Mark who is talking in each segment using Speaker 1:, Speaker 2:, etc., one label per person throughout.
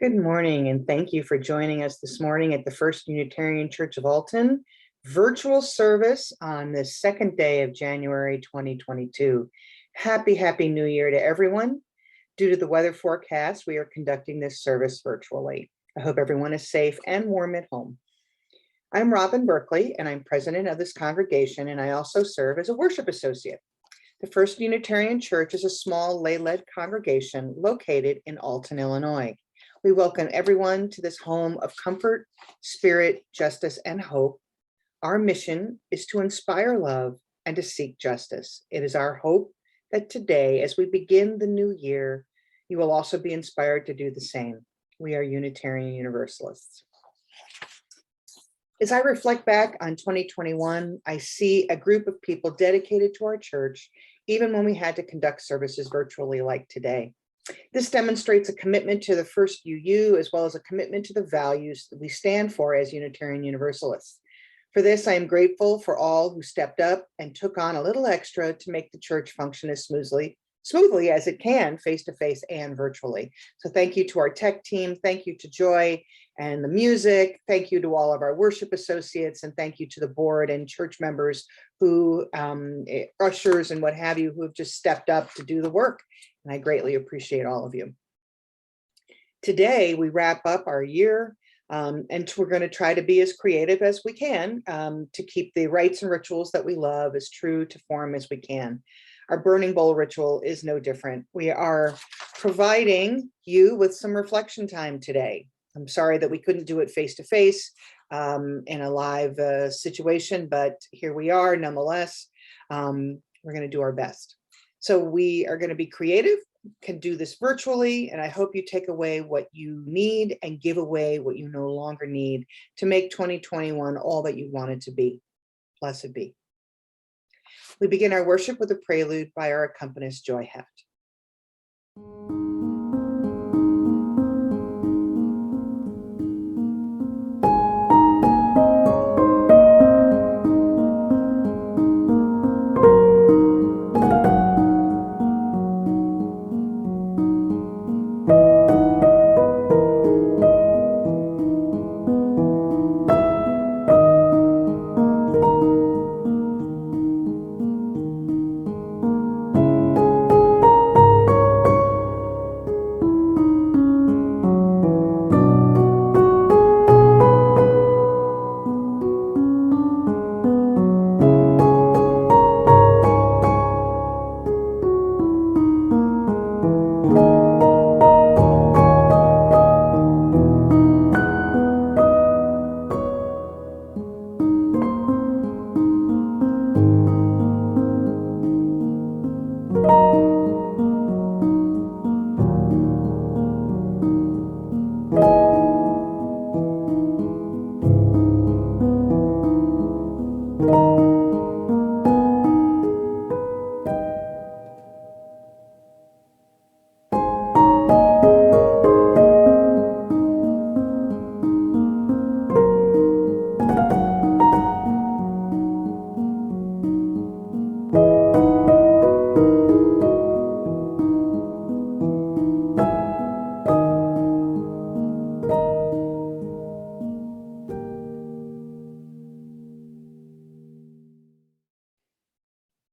Speaker 1: Good morning, and thank you for joining us this morning at the First Unitarian Church of Alton virtual service on the second day of January 2022. Happy New Year to everyone. Due to the weather forecast, we are conducting this service virtually. I hope everyone is safe and warm at home. I'm Robin Berkeley, and I'm president of this congregation, and I also serve as a worship associate. The First Unitarian Church is a small lay-led congregation located in Alton, Illinois. We welcome everyone to this home of comfort, spirit, justice, and hope. Our mission is to inspire love and to seek justice. It is our hope that today, as we begin the new year, you will also be inspired to do the same. We are Unitarian Universalists. As I reflect back on 2021, I see a group of people dedicated to our church, even when we had to conduct services virtually like today. This demonstrates a commitment to the First UU, as well as a commitment to the values that we stand for as Unitarian Universalists. For this, I am grateful for all who stepped up and took on a little extra to make the church function as smoothly as it can, face-to-face and virtually. So thank you to our tech team, thank you to Joy and the music, thank you to all of our worship associates, and thank you to the board and church members who, ushers and what have you, who have just stepped up to do the work. And I greatly appreciate all of you. Today, we wrap up our year, and we're going to try to be as creative as we can to keep the rites and rituals that we love as true to form as we can. Our burning bowl ritual is no different. We are providing you with some reflection time today. I'm sorry that we couldn't do it face-to-face in a live situation, but here we are nonetheless. We're going to do our best. So we are going to be creative, can do this virtually, and I hope you take away what you need and give away what you no longer need to make 2021 all that you want it to be. Blessed be. We begin our worship with a prelude by our accompanist, Joy Heft.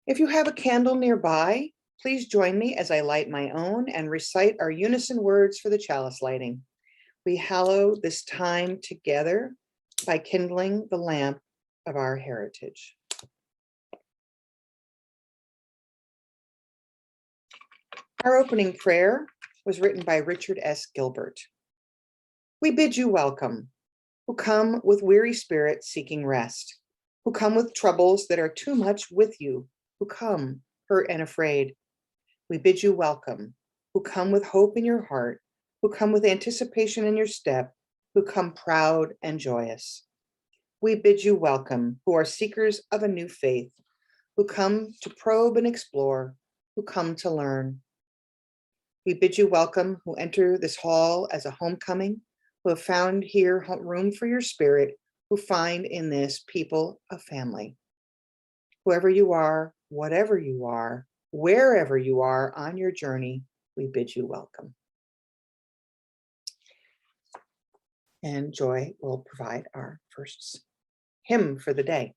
Speaker 1: If you have a candle nearby, please join me as I light my own and recite our unison words for the chalice lighting. We hallow this time together by kindling the lamp of our heritage. Our opening prayer was written by Richard S. Gilbert. We bid you welcome, who come with weary spirit seeking rest, who come with troubles that are too much with you, who come hurt and afraid. We bid you welcome, who come with hope in your heart, who come with anticipation in your step, who come proud and joyous. We bid you welcome, who are seekers of a new faith, who come to probe and explore, who come to learn. We bid you welcome, who enter this hall as a homecoming, who have found here room for your spirit, who find in this people a family. Whoever you are, whatever you are, wherever you are on your journey, we bid you welcome. And Joy will provide our first hymn for the day.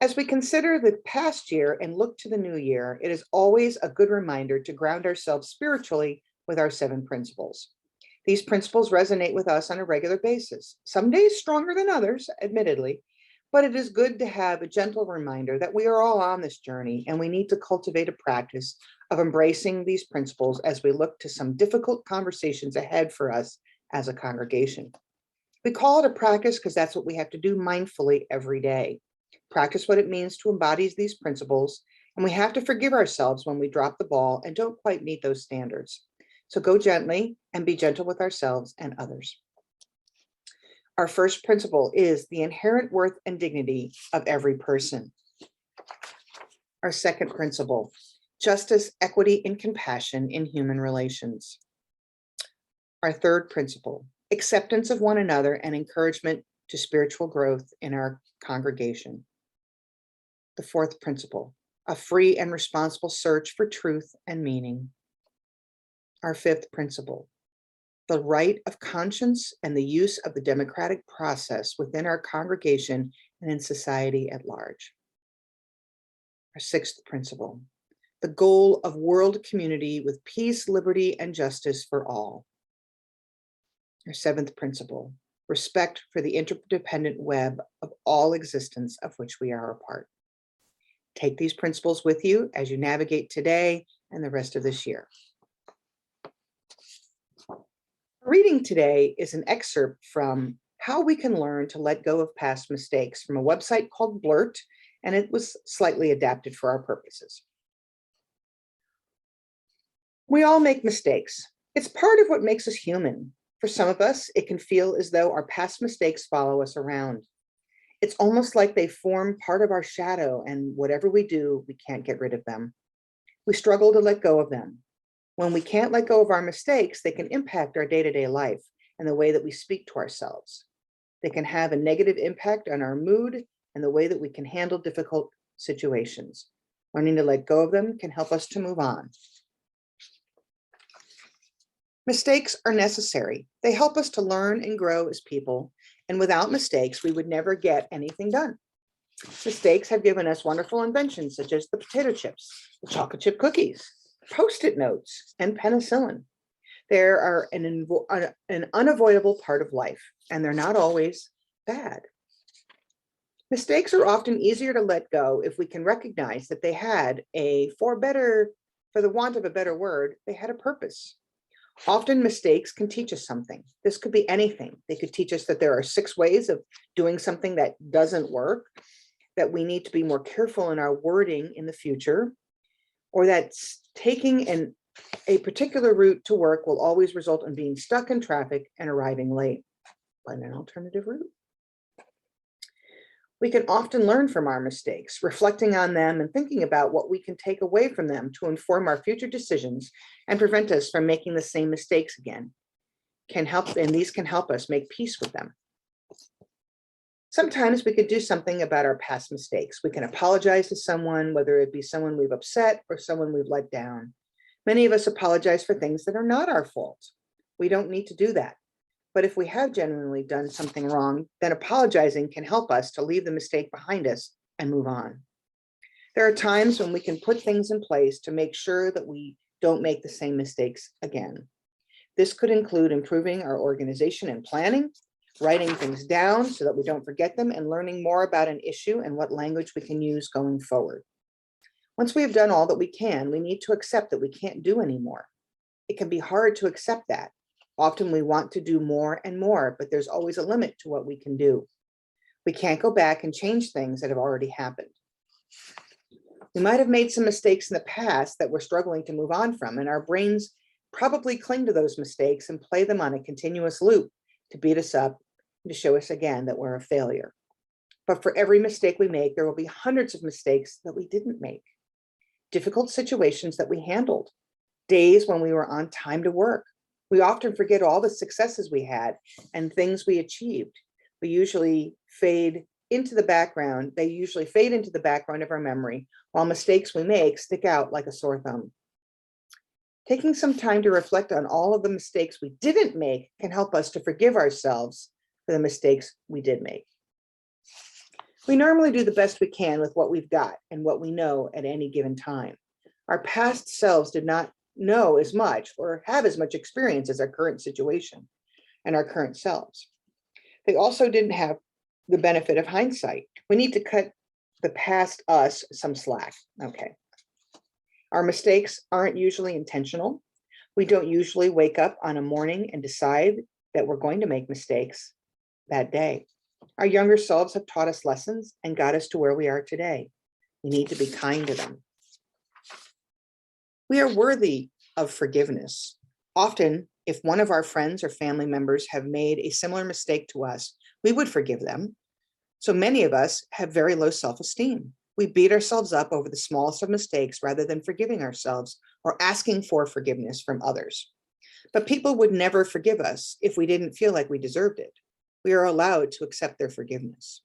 Speaker 1: As we consider the past year and look to the new year, it is always a good reminder to ground ourselves spiritually with our 7 principles. These principles resonate with us on a regular basis, some days stronger than others, admittedly, but it is good to have a gentle reminder that we are all on this journey and we need to cultivate a practice of embracing these principles as we look to some difficult conversations ahead for us as a congregation. We call it a practice because that's what we have to do mindfully every day. Practice what it means to embody these principles, and we have to forgive ourselves when we drop the ball and don't quite meet those standards. So go gently and be gentle with ourselves and others. Our first principle is the inherent worth and dignity of every person. Our second principle, justice, equity, and compassion in human relations. Our third principle, acceptance of one another and encouragement to spiritual growth in our congregation. The fourth principle, a free and responsible search for truth and meaning. Our fifth principle, the right of conscience and the use of the democratic process within our congregation and in society at large. Our sixth principle, the goal of world community with peace, liberty, and justice for all. Our seventh principle, respect for the interdependent web of all existence of which we are a part. Take these principles with you as you navigate today and the rest of this year. Reading today is an excerpt from How We Can Learn to Let Go of Past Mistakes from a website called Blurt, and it was slightly adapted for our purposes. We all make mistakes. It's part of what makes us human. For some of us, it can feel as though our past mistakes follow us around. It's almost like they form part of our shadow, and whatever we do, we can't get rid of them. We struggle to let go of them. When we can't let go of our mistakes, they can impact our day-to-day life and the way that we speak to ourselves. They can have a negative impact on our mood and the way that we can handle difficult situations. Learning to let go of them can help us to move on. Mistakes are necessary. They help us to learn and grow as people, and without mistakes, we would never get anything done. Mistakes have given us wonderful inventions such as the potato chips, the chocolate chip cookies, Post-it notes, and penicillin. They are an unavoidable part of life, and they're not always bad. Mistakes are often easier to let go if we can recognize that they had for the want of a better word, they had a purpose. Often mistakes can teach us something. This could be anything. They could teach us that there are 6 ways of doing something that doesn't work, that we need to be more careful in our wording in the future, or that taking a particular route to work will always result in being stuck in traffic and arriving late. Find an alternative route. We can often learn from our mistakes, reflecting on them and thinking about what we can take away from them to inform our future decisions and prevent us from making the same mistakes again. These can help us make peace with them. Sometimes we could do something about our past mistakes. We can apologize to someone, whether it be someone we've upset or someone we've let down. Many of us apologize for things that are not our fault. We don't need to do that. But if we have genuinely done something wrong, then apologizing can help us to leave the mistake behind us and move on. There are times when we can put things in place to make sure that we don't make the same mistakes again. This could include improving our organization and planning, writing things down so that we don't forget them, and learning more about an issue and what language we can use going forward. Once we have done all that we can, we need to accept that we can't do anymore. It can be hard to accept that. Often we want to do more and more, but there's always a limit to what we can do. We can't go back and change things that have already happened. We might have made some mistakes in the past that we're struggling to move on from, and our brains probably cling to those mistakes and play them on a continuous loop to beat us up and to show us again that we're a failure. But for every mistake we make, there will be hundreds of mistakes that we didn't make. Difficult situations that we handled, days when we were on time to work. We often forget all the successes we had and things we achieved. They usually fade into the background of our memory, while mistakes we make stick out like a sore thumb. Taking some time to reflect on all of the mistakes we didn't make can help us to forgive ourselves for the mistakes we did make. We normally do the best we can with what we've got and what we know at any given time. Our past selves did not know as much or have as much experience as our current situation and our current selves. They also didn't have the benefit of hindsight. We need to cut the past us some slack. Okay. Our mistakes aren't usually intentional. We don't usually wake up on a morning and decide that we're going to make mistakes that day. Our younger selves have taught us lessons and got us to where we are today. We need to be kind to them. We are worthy of forgiveness. Often, if one of our friends or family members have made a similar mistake to us, we would forgive them. So many of us have very low self-esteem. We beat ourselves up over the smallest of mistakes rather than forgiving ourselves or asking for forgiveness from others. But people would never forgive us if we didn't feel like we deserved it. We are allowed to accept their forgiveness.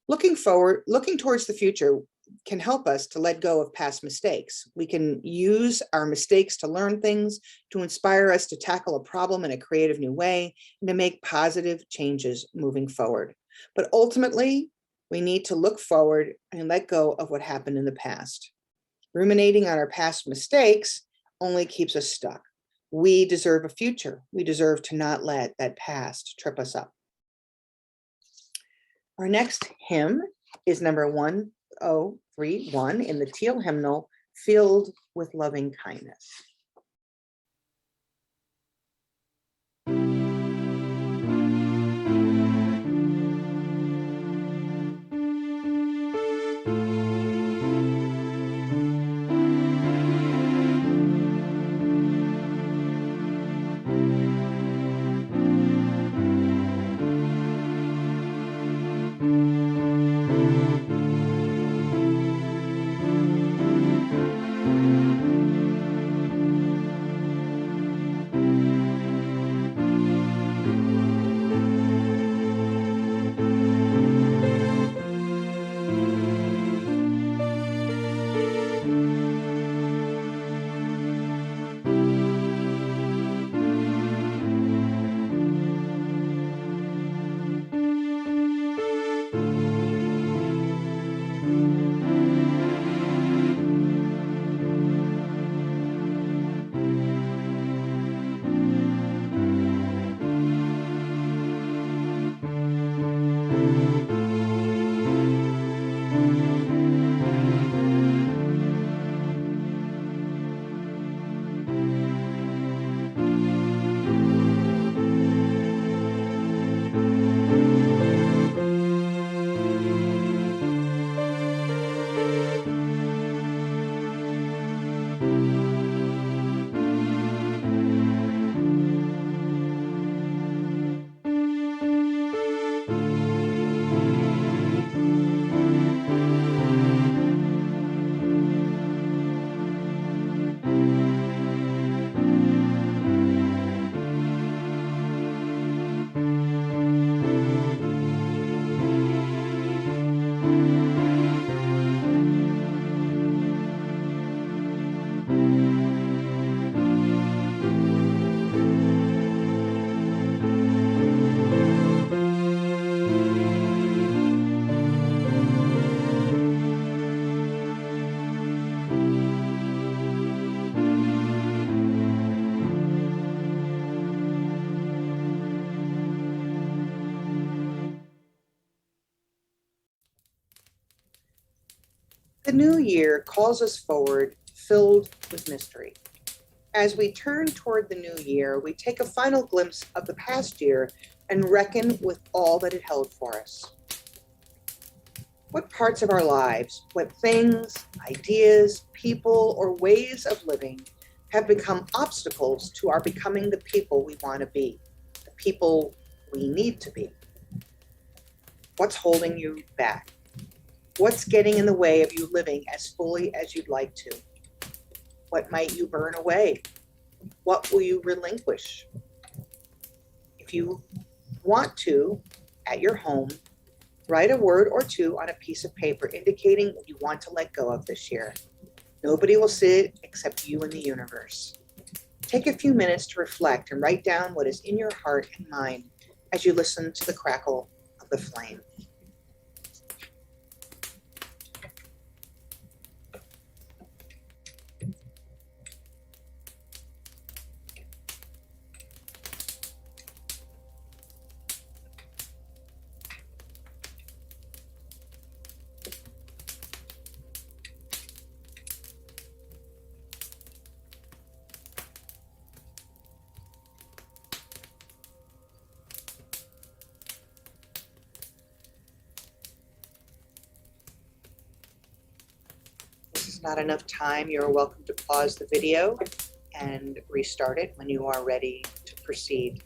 Speaker 1: Looking towards the future can help us to let go of past mistakes. We can use our mistakes to learn things, to inspire us to tackle a problem in a creative new way, and to make positive changes moving forward. But ultimately, we need to look forward and let go of what happened in the past. Ruminating on our past mistakes only keeps us stuck. We deserve a future. We deserve to not let that past trip us up. Our next hymn is number 1031 in the Teal hymnal, Filled with Loving Kindness. The new year calls us forward, filled with mystery. As we turn toward the new year, we take a final glimpse of the past year and reckon with all that it held for us. What parts of our lives, what things, ideas, people, or ways of living have become obstacles to our becoming the people we want to be, the people we need to be? What's holding you back? What's getting in the way of you living as fully as you'd like to? What might you burn away? What will you relinquish? If you want to, at your home, write a word or two on a piece of paper indicating what you want to let go of this year. Nobody will see it except you and the universe. Take a few minutes to reflect and write down what is in your heart and mind as you listen to the crackle of the flame. Not enough time, you're welcome to pause the video and restart it when you are ready to proceed.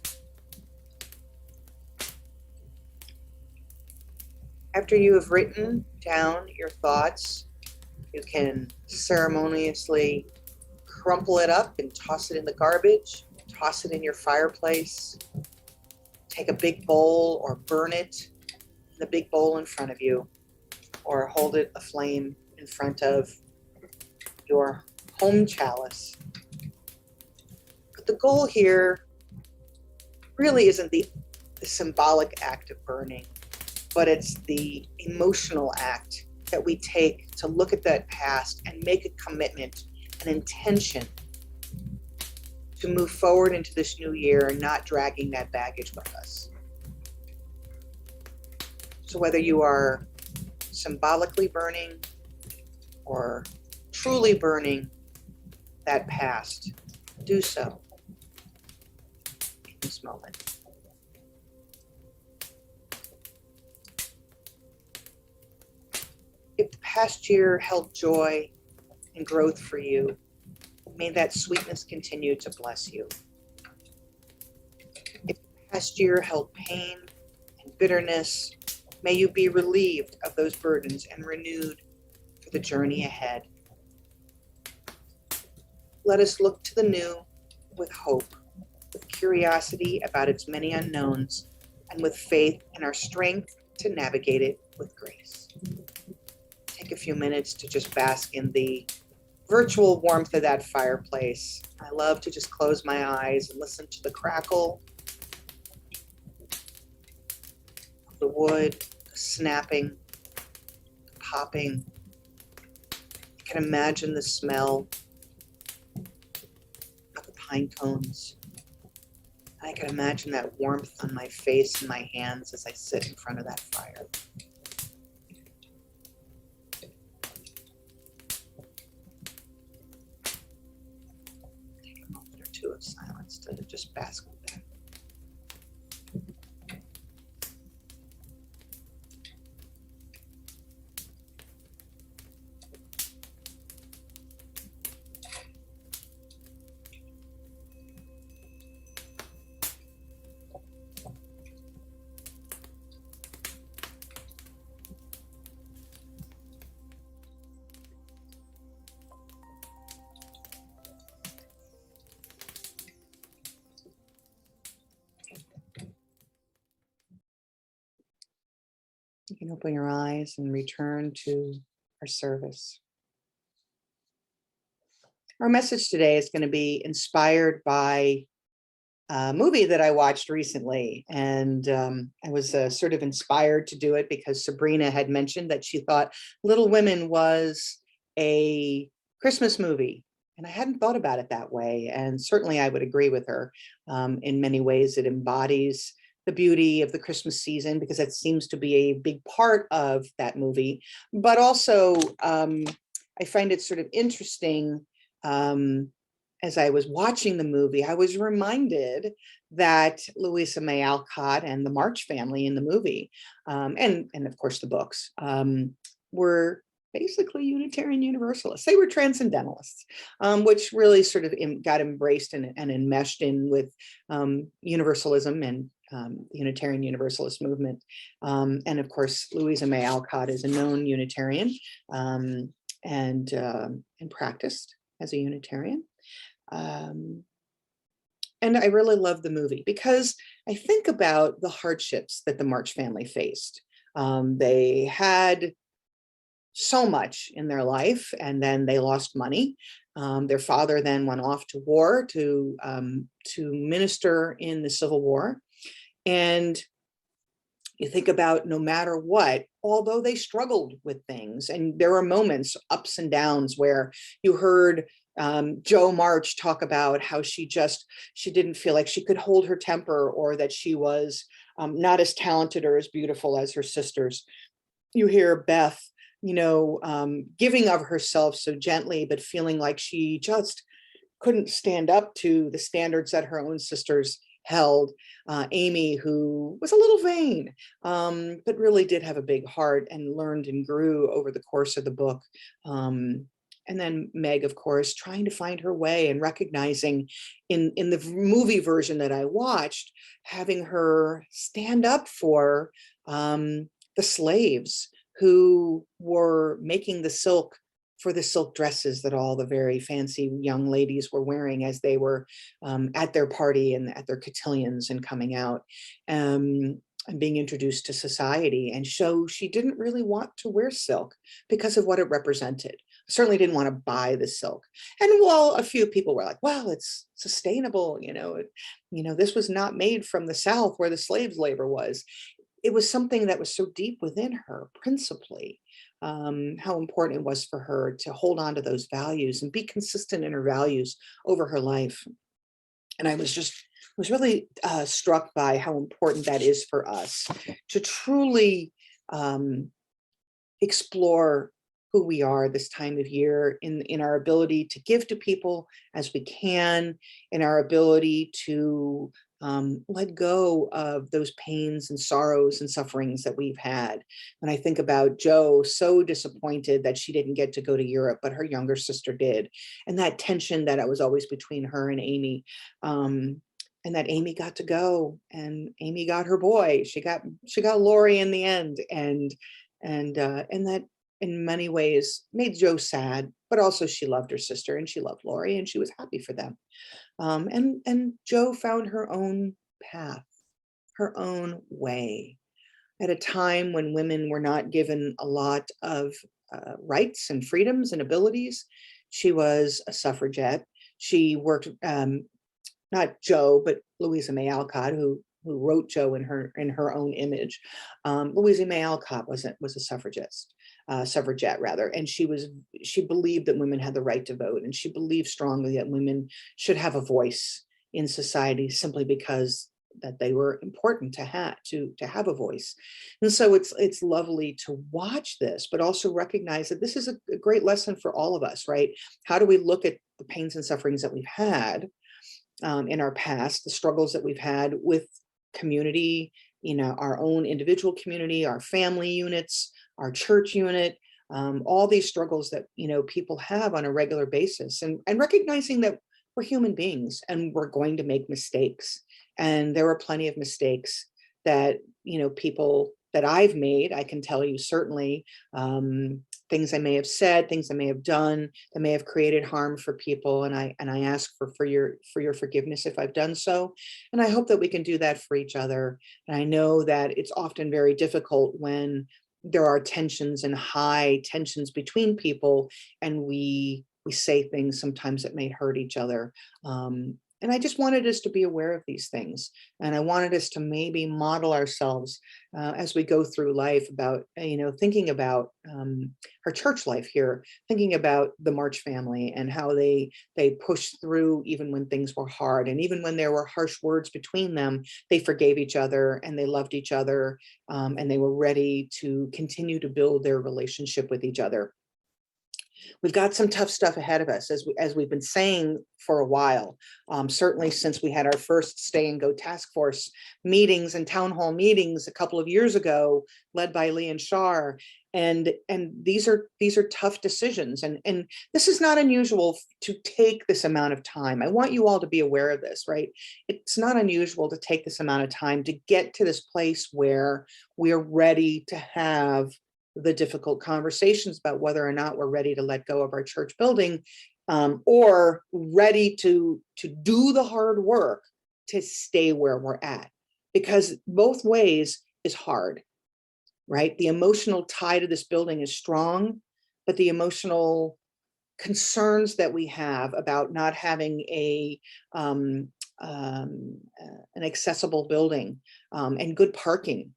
Speaker 1: After you have written down your thoughts, you can ceremoniously crumple it up and toss it in the garbage, toss it in your fireplace, take a big bowl or burn it in the big bowl in front of you, or hold it aflame in front of your home chalice. But the goal here really isn't the symbolic act of burning, but it's the emotional act that we take to look at that past and make a commitment, an intention to move forward into this new year and not dragging that baggage with us. So whether you are symbolically burning or truly burning that past, do so in this moment. If the past year held joy and growth for you, may that sweetness continue to bless you. If the past year held pain and bitterness, may you be relieved of those burdens and renewed for the journey ahead. Let us look to the new with hope, with curiosity about its many unknowns, and with faith in our strength to navigate it with grace. Take a few minutes to just bask in the virtual warmth of that fireplace. I love to just close my eyes and listen to the crackle of the wood, the snapping, the popping. I can imagine the smell pine cones. I can imagine that warmth on my face and my hands as I sit in front of that fire. Take a moment or two of silence to just bask with that. Open your eyes and return to our service. Our message today is going to be inspired by a movie that I watched recently. And I was sort of inspired to do it because Sabrina had mentioned that she thought Little Women was a Christmas movie. And I hadn't thought about it that way. And certainly I would agree with her. In many ways, it embodies the beauty of the Christmas season because it seems to be a big part of that movie. But also, I find it sort of interesting. As I was watching the movie, I was reminded that Louisa May Alcott and the March family in the movie, and of course the books, were basically Unitarian Universalists. They were transcendentalists, which really sort of got embraced and enmeshed in with Universalism and the Unitarian Universalist movement. And of course, Louisa May Alcott is a known Unitarian and practiced as a Unitarian. And I really love the movie because I think about the hardships that the March family faced. They had so much in their life, and then they lost money. Their father then went off to war to minister in the Civil War. And you think about no matter what, although they struggled with things, and there were moments, ups and downs, where you heard Jo March talk about how she didn't feel like she could hold her temper, or that she was not as talented or as beautiful as her sisters. You hear Beth, giving of herself so gently, but feeling like she just couldn't stand up to the standards that her own sisters held. Amy, who was a little vain, but really did have a big heart and learned and grew over the course of the book. And then Meg, of course, trying to find her way and recognizing in the movie version that I watched, having her stand up for the slaves who were making the silk for the silk dresses that all the very fancy young ladies were wearing as they were at their party and at their cotillions and coming out. And being introduced to society, and show she didn't really want to wear silk because of what it represented. Certainly didn't want to buy the silk. And while a few people were like, well, it's sustainable, this was not made from the South where the slaves labor was. It was something that was so deep within her, principally, how important it was for her to hold on to those values and be consistent in her values over her life. And I was really struck by how important that is for us to truly explore who we are this time of year, in our ability to give to people as we can, in our ability to let go of those pains and sorrows and sufferings that we've had. When I think about Jo, so disappointed that she didn't get to go to Europe, but her younger sister did. And that tension that was always between her and Amy. And that Amy got to go, and Amy got her boy. She got Laurie in the end. And that in many ways made Jo sad, but also she loved her sister and she loved Laurie and she was happy for them. And Jo found her own path, her own way, at a time when women were not given a lot of rights and freedoms and abilities. She was a suffragette. She worked, not Jo, but Louisa May Alcott, who wrote Jo in her own image. Louisa May Alcott was a suffragette rather, and she believed that women had the right to vote, and she believed strongly that women should have a voice in society simply because that they were important to have a voice. And so it's lovely to watch this, but also recognize that this is a great lesson for all of us, right? How do we look at the pains and sufferings that we've had in our past, the struggles that we've had with community, our own individual community, our family units, our church unit, all these struggles that, people have on a regular basis, and recognizing that we're human beings and we're going to make mistakes. And there were plenty of mistakes that, people that I've made, I can tell you certainly, things I may have said, things I may have done that may have created harm for people. And I ask for your forgiveness if I've done so. And I hope that we can do that for each other. And I know that it's often very difficult when there are tensions and high tensions between people, and we say things sometimes that may hurt each other. And I just wanted us to be aware of these things. And I wanted us to maybe model ourselves as we go through life about, thinking about our church life here, thinking about the March family and how they pushed through even when things were hard. And even when there were harsh words between them, they forgave each other and they loved each other, and they were ready to continue to build their relationship with each other. We've got some tough stuff ahead of us, as we've been saying for a while, certainly since we had our first Stay and Go task force meetings and town hall meetings a couple of years ago, led by Lee and Shar. And these are tough decisions. And this is not unusual to take this amount of time. I want you all to be aware of this, right? It's not unusual to take this amount of time to get to this place where we are ready to have the difficult conversations about whether or not we're ready to let go of our church building, or ready to do the hard work to stay where we're at, because both ways is hard, right? The emotional tie to this building is strong, but the emotional concerns that we have about not having an accessible building, and good parking,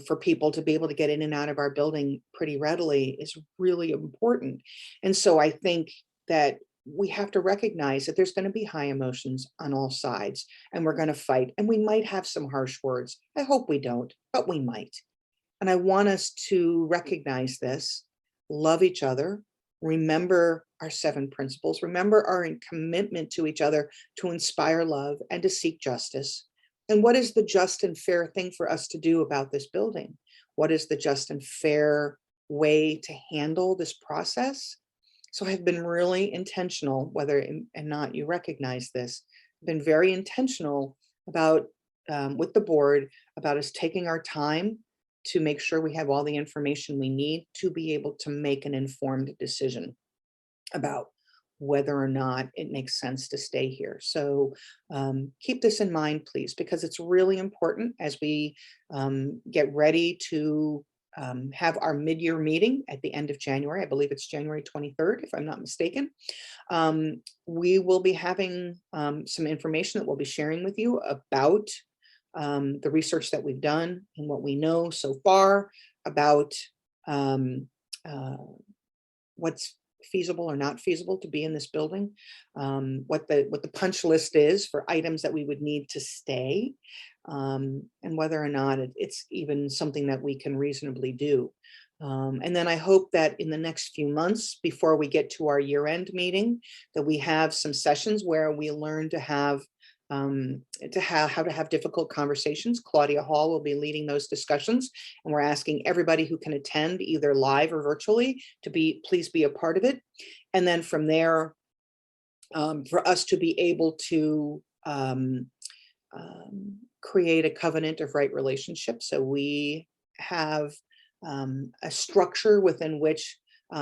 Speaker 1: for people to be able to get in and out of our building pretty readily is really important. And so I think that we have to recognize that there's going to be high emotions on all sides, and we're going to fight, and we might have some harsh words. I hope we don't, but we might. And I want us to recognize this, love each other, remember our 7 principles, remember our commitment to each other to inspire love and to seek justice. And what is the just and fair thing for us to do about this building? What is the just and fair way to handle this process? So I've been really intentional, whether and not you recognize this, I've been very intentional about, with the board, about us taking our time to make sure we have all the information we need to be able to make an informed decision about whether or not it makes sense to stay here. So keep this in mind, please, because it's really important as we get ready to have our mid-year meeting at the end of January. I believe it's January 23rd, if I'm not mistaken. We will be having some information that we'll be sharing with you about the research that we've done and what we know so far about what's feasible or not feasible to be in this building, what the punch list is for items that we would need to stay, and whether or not it's even something that we can reasonably do. And then I hope that in the next few months, before we get to our year-end meeting, that we have some sessions where we learn to have how to have difficult conversations. Claudia Hall will be leading those discussions, and we're asking everybody who can attend, either live or virtually, to please be a part of it. And then from there, for us to be able to create a covenant of right relationship. So we have a structure within which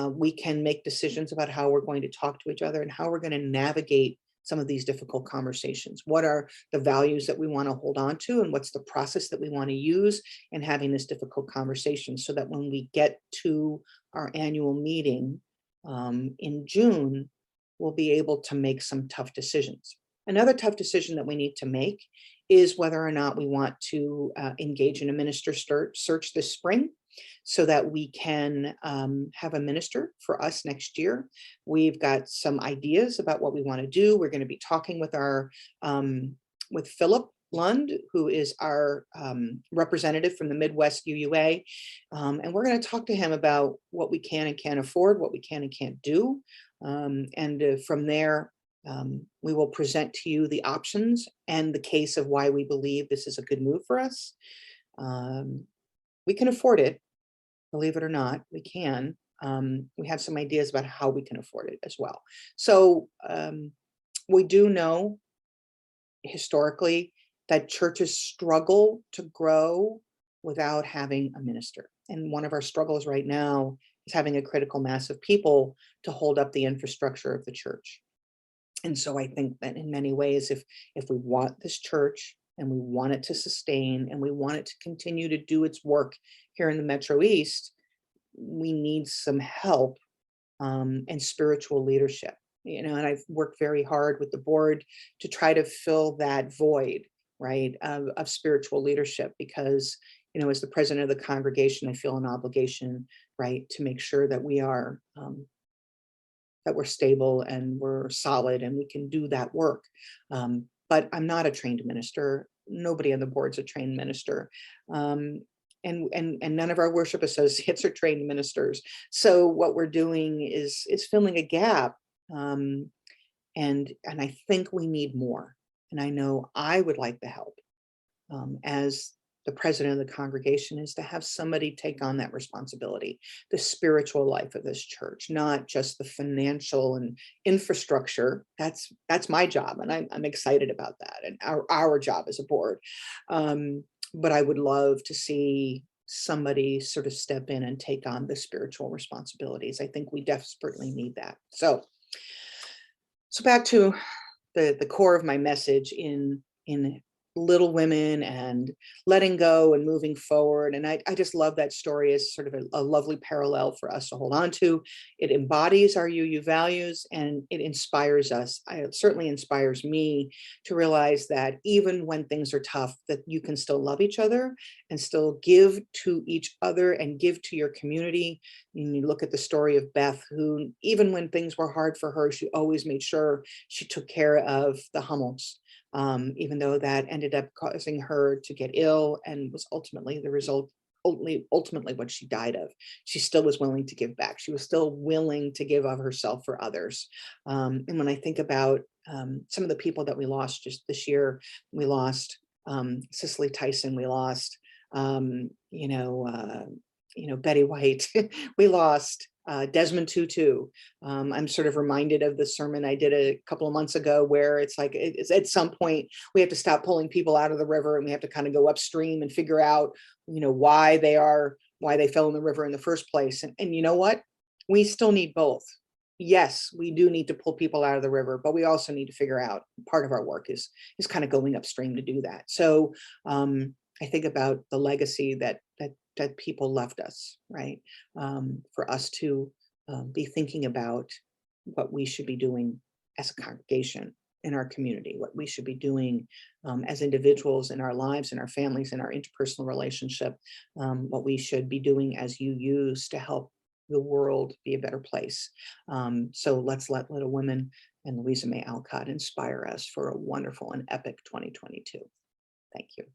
Speaker 1: we can make decisions about how we're going to talk to each other and how we're going to navigate some of these difficult conversations. What are the values that we want to hold on to, and what's the process that we want to use in having this difficult conversation, so that when we get to our annual meeting in June, we'll be able to make some tough decisions. Another tough decision that we need to make is whether or not we want to engage in a minister search this spring, so that we can have a minister for us next year. We've got some ideas about what we want to do. We're going to be talking with with Philip Lund, who is our representative from the Midwest UUA. And we're going to talk to him about what we can and can't afford, what we can and can't do. From there, we will present to you the options and the case of why we believe this is a good move for us. We can afford it, believe it or not, we can. We have some ideas about how we can afford it as well. So we do know historically that churches struggle to grow without having a minister. And one of our struggles right now is having a critical mass of people to hold up the infrastructure of the church. And so I think that in many ways, if we want this church and we want it to sustain and we want it to continue to do its work here in the Metro East, we need some help and spiritual leadership. And I've worked very hard with the board to try to fill that void, right, of spiritual leadership, because, as the president of the congregation, I feel an obligation, right, to make sure that that we're stable and we're solid and we can do that work. But I'm not a trained minister. Nobody on the board's a trained minister. And none of our worship associates are trained ministers. So what we're doing is filling a gap. And I think we need more. And I know I would like the help as the president of the congregation, is to have somebody take on that responsibility, the spiritual life of this church, not just the financial and infrastructure. That's my job, and I'm excited about that, and our job as a board. But I would love to see somebody sort of step in and take on the spiritual responsibilities. I think we desperately need that. So back to the core of my message in Little Women and letting go and moving forward. And I just love that story as sort of a lovely parallel for us to hold on to. It embodies our UU values, and it inspires us. It certainly inspires me to realize that even when things are tough, that you can still love each other and still give to each other and give to your community. And you look at the story of Beth, who, even when things were hard for her, she always made sure she took care of the Hummels. Even though that ended up causing her to get ill and was ultimately the result, ultimately what she died of. She still was willing to give back. She was still willing to give of herself for others. And when I think about some of the people that we lost just this year, we lost Cicely Tyson, we lost, Betty White, we lost Desmond Tutu. I'm sort of reminded of the sermon I did a couple of months ago, where it's like, it's at some point we have to stop pulling people out of the river, and we have to kind of go upstream and figure out, why they fell in the river in the first place. And you know what? We still need both. Yes, we do need to pull people out of the river, but we also need to figure out, part of our work is kind of going upstream to do that. So I think about the legacy that people left us, right? For us to be thinking about what we should be doing as a congregation in our community, what we should be doing as individuals in our lives, in our families, in our interpersonal relationship, what we should be doing as UUs to help the world be a better place. So let's let Little Women and Louisa May Alcott inspire us for a wonderful and epic 2022. Thank you.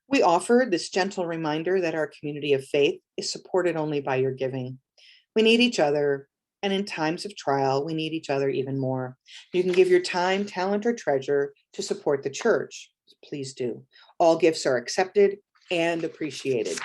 Speaker 1: We offer this gentle reminder that our community of faith is supported only by your giving. We need each other, and in times of trial, we need each other even more. You can give your time, talent, or treasure to support the church. Please do. All gifts are accepted and appreciated.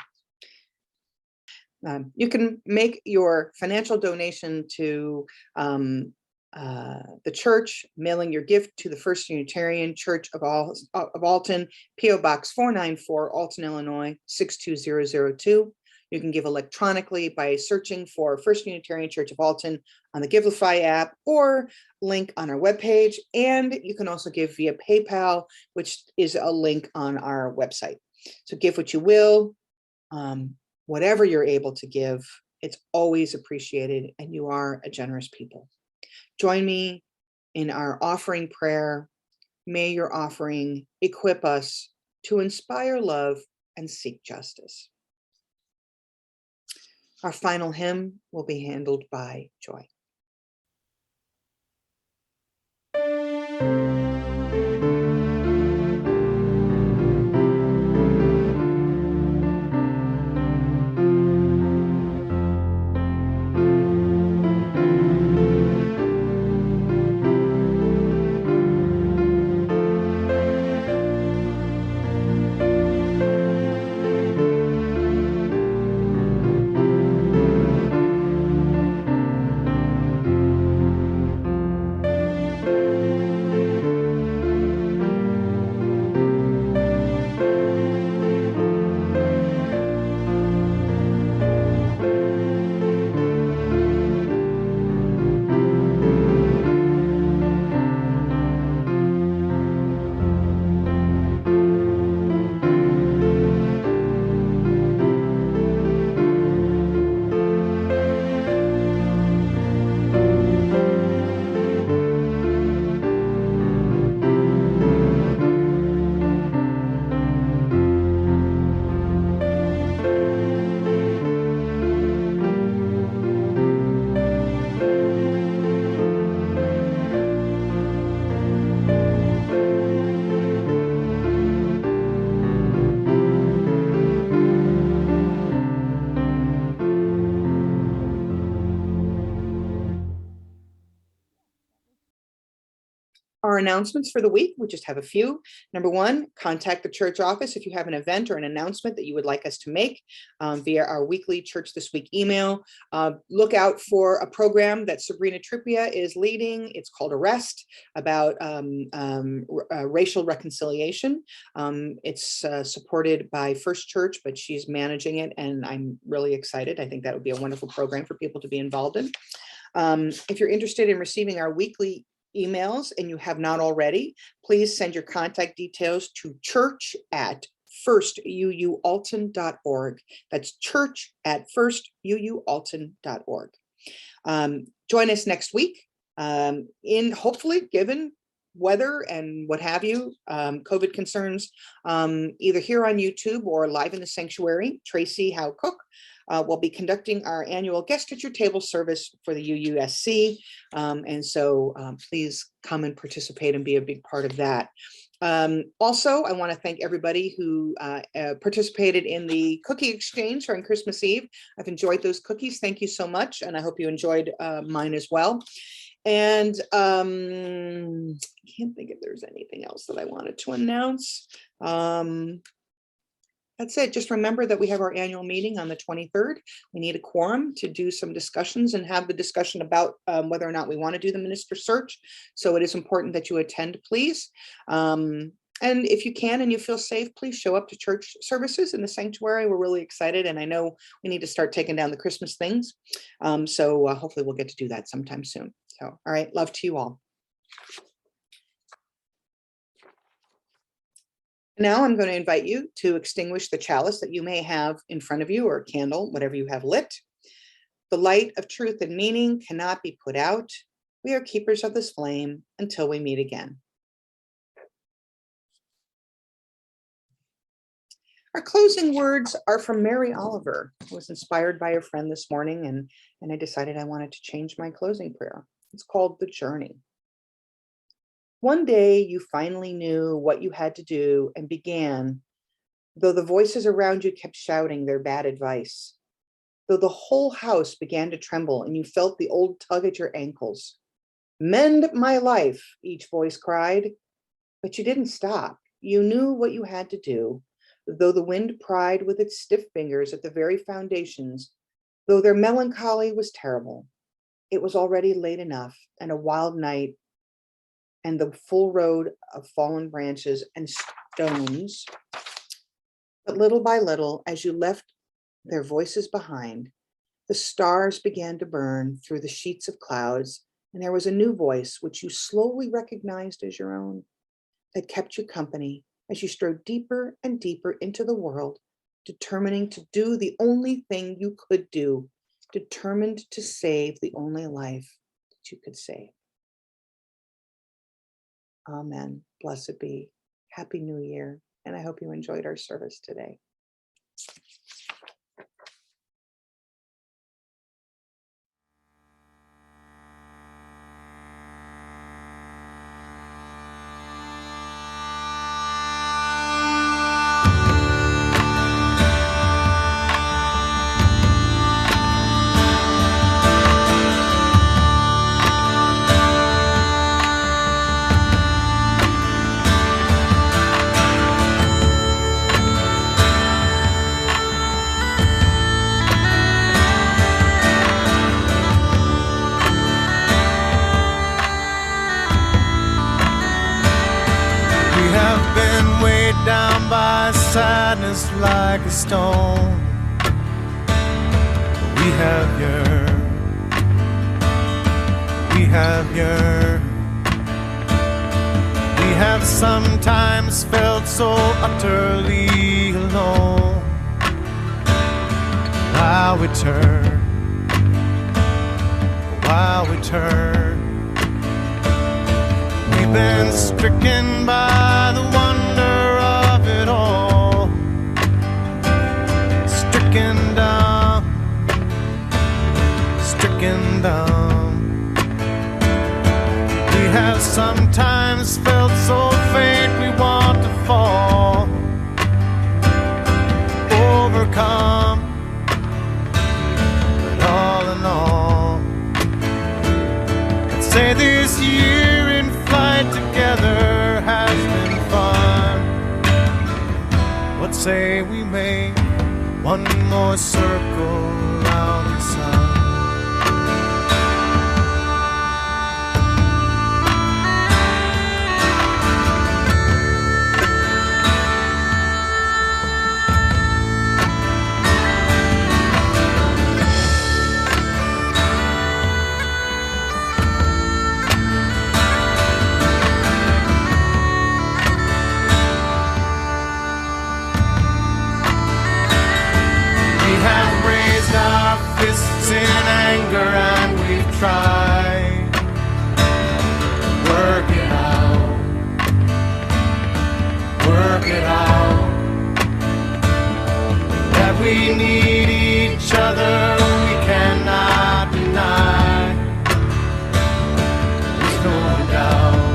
Speaker 1: You can make your financial donation to the church, mailing your gift to the First Unitarian Church of Alton, P.O. Box 494, Alton, Illinois, 62002. You can give electronically by searching for First Unitarian Church of Alton on the Givelify app or link on our webpage. And you can also give via PayPal, which is a link on our website. So give what you will, whatever you're able to give. It's always appreciated, and you are a generous people. Join me in our offering prayer. May your offering equip us to inspire love and seek justice. Our final hymn will be handled by Joy. Our announcements for the week, we just have a few. Number one, contact the church office if you have an event or an announcement that you would like us to make via our weekly Church This Week email. Look out for a program that Sabrina Trippier is leading. It's called Arrest, about racial reconciliation. It's supported by First Church, but she's managing it, and I'm really excited. I think that would be a wonderful program for people to be involved in. If you're interested in receiving our weekly emails and you have not already, please send your contact details to church@firstuualton.org. That's church@firstuualton.org. Join us next week in, hopefully, given weather and what have you, COVID concerns, either here on YouTube or live in the sanctuary. Tracy Howe Cook will be conducting our annual guest at your table service for the UUSC. And so please come and participate and be a big part of that. Also, I want to thank everybody who participated in the cookie exchange on Christmas Eve. I've enjoyed those cookies. Thank you so much. And I hope you enjoyed mine as well. And I can't think if there's anything else that I wanted to announce. That's it. Just remember that we have our annual meeting on the 23rd. We need a quorum to do some discussions and have the discussion about whether or not we want to do the minister search. So it is important that you attend, please. And if you can and you feel safe, please show up to church services in the sanctuary. We're really excited. And I know we need to start taking down the Christmas things. So hopefully we'll get to do that sometime soon. So, all right. Love to you all. Now I'm going to invite you to extinguish the chalice that you may have in front of you, or a candle, whatever you have lit. The light of truth and meaning cannot be put out. We are keepers of this flame until we meet again. Our closing words are from Mary Oliver. I was inspired by a friend this morning, and I decided I wanted to change my closing prayer. It's called The Journey. One day you finally knew what you had to do and began, though the voices around you kept shouting their bad advice, though the whole house began to tremble and you felt the old tug at your ankles. Mend my life, each voice cried, but you didn't stop. You knew what you had to do, though the wind pried with its stiff fingers at the very foundations, though their melancholy was terrible. It was already late enough and a wild night, and the full road of fallen branches and stones. But little by little, as you left their voices behind, the stars began to burn through the sheets of clouds, and there was a new voice which you slowly recognized as your own, that kept you company as you strode deeper and deeper into the world, determining to do the only thing you could do, determined to save the only life that you could save. Amen. Blessed be. Happy New Year. And I hope you enjoyed our service today.
Speaker 2: Sadness like a stone. We have yearned. We have sometimes felt so utterly alone. While we turn, we've been stricken by the wonder of it all. Stricken down. We have sometimes felt so faint we want to fall. Overcome, but all in all, I'd say this year in flight ride together has been fun. What say we make one more circle around the sun? Fists in anger and we've tried work it out that we need each other, we cannot deny. There's no doubt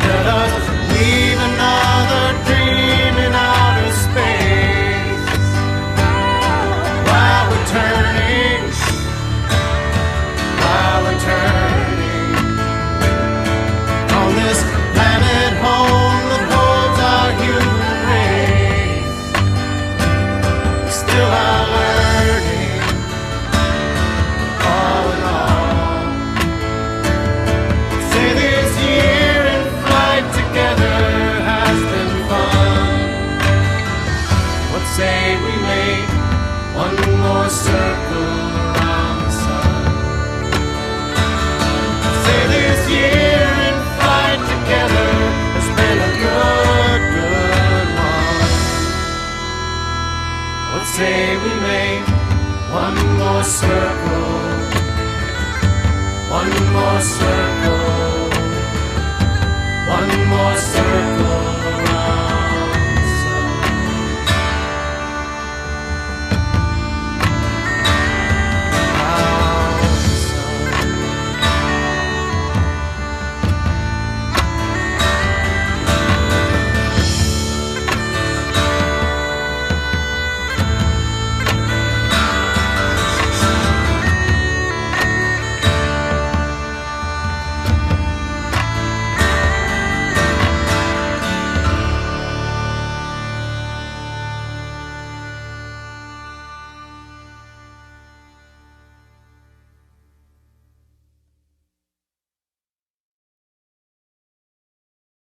Speaker 2: let us leave another dream in outer space while we're turning on this planet home that holds our human race. We still are learning all in all. Say this year in flight together has been fun. What say we make one more circle around the sun? Say this year in flight together has been a good one. What say we make one more circle, one more circle, one more circle